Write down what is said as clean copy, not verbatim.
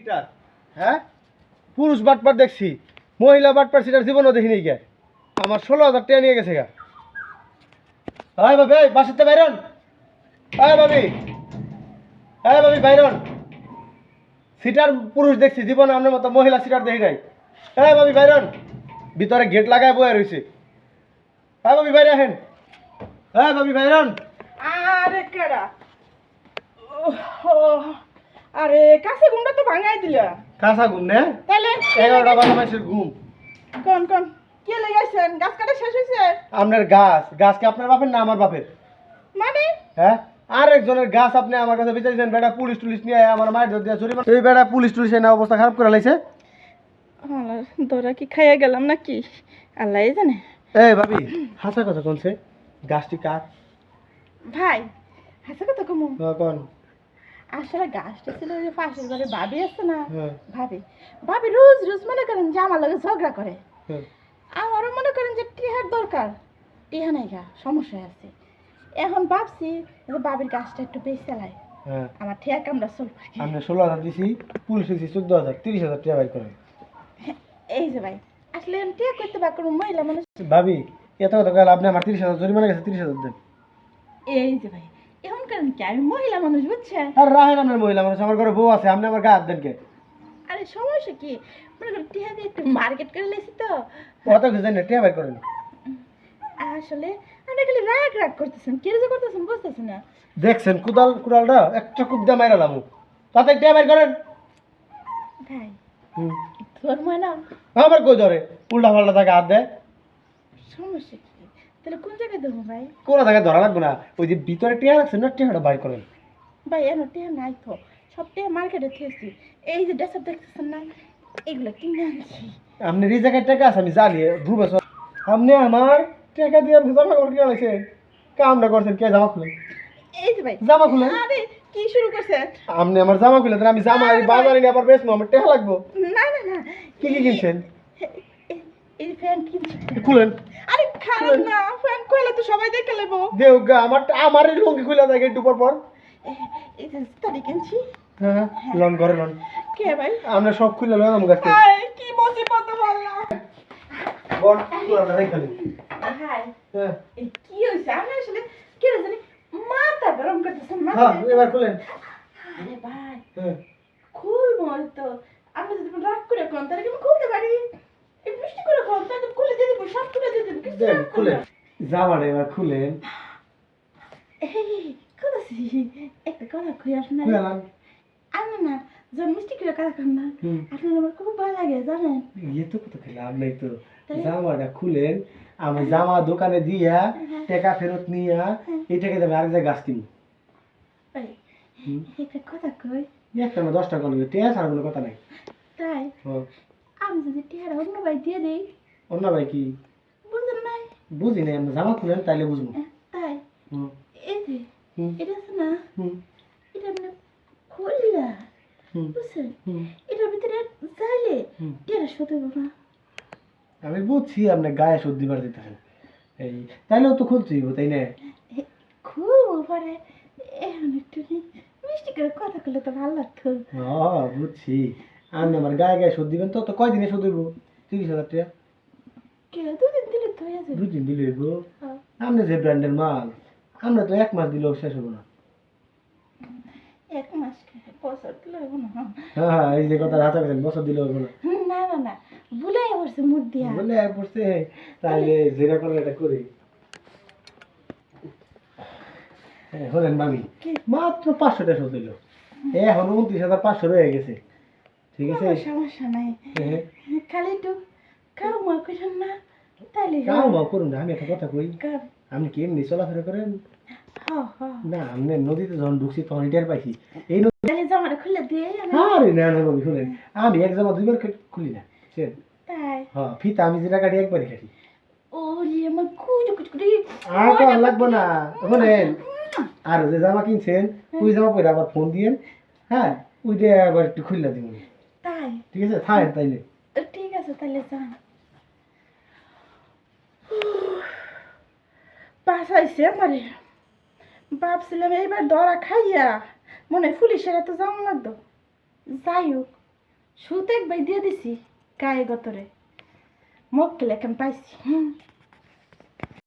Seater, হ্যাঁ পুরুষ বাটপার দেখছি, মহিলা বাটপার সিটার জীবনও দেখিনি গে। আমার 16,000 টাকা নিয়ে গেছে গা। হাই ভাবি, এই বাসাতে বাইরন। হাই ভাবি, হ্যাঁ ভাবি বাইরন। সিটার পুরুষ দেখছি, জীবনে আপনার মতো মহিলা সিটার দেখি নাই। হ্যাঁ ভাবি বাইরন, ভিতরে গেট লাগায় বয়ে রয়েছে। হ্যাঁ ভাবি বাইরে আহেন। হ্যাঁ ভাবি বাইরন। আরে কেডা আরে কাছে ঘুমটা তো ভাঙাই দিল কাঁচা ঘুম নে, তাহলে 11টা বাজে মাসের ঘুম। কোন কোন কি লাগাইছেন গাছ কাটা শেষ হয়েছে আপনার গাছ কি আপনার বাপের না আমার বাপের? মানে হ্যাঁ, আর একজনের গাছ আপনি আমার কাছে বিচারিছেন, বেটা পুলিশ টুলিশ নিয়ে আমার মায়ের ধর দিয়ে জরিমানা। এই বেটা পুলিশ টুলিশ এনে অবস্থা খারাপ করে লাইছে। দরা কি খাইয়া গেলাম নাকি আল্লাহ জানে। এই ভাবি, হাসা কথা কোনছে? গাছটি কার? ভাই হাসা কথা কমু কোন? আসলে গাছটা ছিল যে পাশের ঘরে ভাবি আছে না, হ্যাঁ। ভাবি রোজ রোজ মনে করেন যে আমার লগে ঝগড়া করে। হ্যাঁ। আমারও মনে করেন যে টিহার দরকার, টিহা নাই গা, সমস্যা আছে। এখন ভাবছি যে ভাবির গাছটা একটু বেশি চালাই, হ্যাঁ। আমার ঠেয়া কামড়া চলবে। আমরা 16,000 দিছি, পুলিশ দিছি 14,000, 30,000 টাকা বাই করেন। এই যে ভাই আসলে আমি টিয়া করতে পার কোনো মহিলা মানুষ। ভাবি, এত কথা গেল, আপনি আমার 30,000 জরিমানা গেছে, 30,000 দেন। এই যে ভাই এখন কারণ কি আমি মহিলা মানুষ বুঝছেন। আর রাহেন আপনার মহিলা মানুষ, আমার ঘরে বউ আছে, আপনি আমার গায়ে হাত দেন কে? আরে সমস্যা কি, মনে করেন টিয়া দিয়ে একটু মার্কেট করে লেছি তো। অত কিছু জানি না, টাকা বাই করেন। আসলে আপনি খালি রাগ রাগ করতেছেন, কে যে করতেছেন বুঝতেছেন না। দেখছেন কুড়ালটা একটা কুপ দিয়ে মাইরা লামু, তাতে টাকা বাই করেন। ভাই হুম, তোর ময়না আবার কই ধরে উল্টা পাল্টা থাকে হাত দেয়। সমস্যা কি, তাহলে কোন জায়গায় দেবো ভাই? কোনো জায়গায় ধরা লাগবে না, ওই যে ভিতরে টিয়া রাখছেন না, টিয়াটা বাই করেন। ভাই এন টিয়া নাই তো, সব টিয়া মার্কেটে থেয়েছি। এই যে ড্রেসআপ দেখতেছেন না, এগুলো কিনে আনছি। আপনি এই জায়গায় টাকা আছে আমি জানি, 2 বছর আপনি আমার টাকা দিয়ে আপনি জামা কাপড় কিনে আনছেন, কামটা করছেন কে? জামা খুলেন, এই যে ভাই জামা খুলেন। আরে কি শুরু করছেন? আপনি আমার জামা খুলে দেন, আমি জামা আরে ভাই। বাজারে নিয়ে আবার বেচবো, আমার টাকা লাগবো। না না না, কি কি কিনছেন এই ফ্যান কিনছি। খুলেন। আরে খারাপ না, ফ্যান কইলে তো সবাই দেখে লেবো। দেউগা আমার এই লুঙ্গি খুলে থাকে একটু পর পর। এই যে স্টাডি কিনছি। হ্যাঁ, লন ঘরে লন, কে ভাই? আমরা সব খুলে লন আমার কাছে। ভাই কি মুসিবত বললা। বল কুড়ালটা রেখে দিন। ভাই হ্যাঁ এই কি হইছে, আমি আসলে কি জানি মাথা গরম করতেছেন মাথা। হ্যাঁ, এবার খুলেন। আরে ভাই হ্যাঁ, খুলবো তো, আপনি যদি রাগ করে কোন তাহলে কি আমি খুলতে পারি? এই বৃষ্টি করে কোন তাহলে খুলে দিয়ে দেবো, সব খুলে দিয়ে দেবো, কিছু দেন রাগ করবেন খুলেন, না। জামাটা এবার খুলেন। এই কথা একটা কথা কই আপনার, খুলেন। আমি না যে মিষ্টি করে কথা কন না, হুম। আপনার আমার খুব ভালো লাগে জানেন। ইয়ে তো কত খেলাম নাই তো, জামাটা খুলেন, আমি জামা দোকানে দিয়া টাকা ফেরত নিয়া এই টাকা দেবে আরেক জায়গায় গাছ কিনি। ভাই হুম। একটা কথা কই, একটা না 10 টাকা নেবে, টেয়া ছাড়া কোনো কথা নাই। তাই আমি যদি টিয়ারা অন্য ভাই দিয়ে দিই, অন্য ভাই কি বুঝলেন নাই? বুঝি নাই, আপনি জামা খুলেন তাইলে বুঝবো। তাই হুম। এই যে হুম। এটা আছে না, হুম। এটা মানে খুললা হুম। বুঝছেন, হুম। এটার ভিতরে যাইলে হুম। টিয়ারা শুতে না। আমি বুঝছি আপনি গায়ে সর্দি বার দিতেছেন, এই তাইলেও তো খুলছি তাই না? খুব পরে এখন একটু মিষ্টি করে কথা বললে তো ভালো লাগতো। বুঝছি, আপনি আমার গায়ে গায়ে সর্দি দিবেন তো, তো কয়দিনে সর্দি হইব? 30,000 টাকা কে দুদিন দিলে তো হয়ে যাবে। 2 দিন দিলে হইব। হ্যাঁ। আপনি যে ব্র্যান্ডের মাল, আমরা তো 1 মাস দিলেও শেষ হবো না। এক মাস বছর দিলে হইব না। হ্যাঁ হ্যাঁ, এই যে কথা হাতে গেছেন, বছর দিলেও হইব না। না না না, ভুলাই পড়ছে মুখ দিয়া। বলে পড়ছে, তাহলে যেটা করে এটা করি। হ্যাঁ হলেন মামি, মাত্র 500 টাকা শোধ হইল, এখন 29,500 রয়ে গেছে। ঠিক আছে, কোনো সমস্যা নাই, হ্যাঁ খালি একটু খাও মা করেন না তাইলে কাও মা করুন না। আমি একটা কথা কই, কার আপনি কি এমনি চলাফেরা করেন? হ্যাঁ হ্যাঁ না, আপনি নদীতে যখন ঢুকছি তখন টের পাইছি এই তাহলে জামাটা খুলে দিয়ে আমি। আরে না না বাবু শুনেন, আমি এক জামা 2 বার খুলি না, বুঝছেন? তাই হ্যাঁ, ফিতা আমি যেটা কাটি একবারই কাটি। ওরে আমার কুচু কুচু করে আর তো আর লাগবে না, শুনেন, আর যে জামা কিনছেন ওই জামা পরে আবার ফোন দিয়েন, হ্যাঁ ওইটা আবার একটু খুললা দিব। তাই ঠিক আছে, থাকেন তাইলে। ঠিক আছে তাহলে যান। বাসাইছে আমারে, ভাবছিলাম এইবার ধরা খাইয়া মনে হয় পুলিশের এত জাম লাগতো। যাই হোক সুত একবার দিয়ে দিছি গায়ে গতরে মক্কেল এখন পাইছি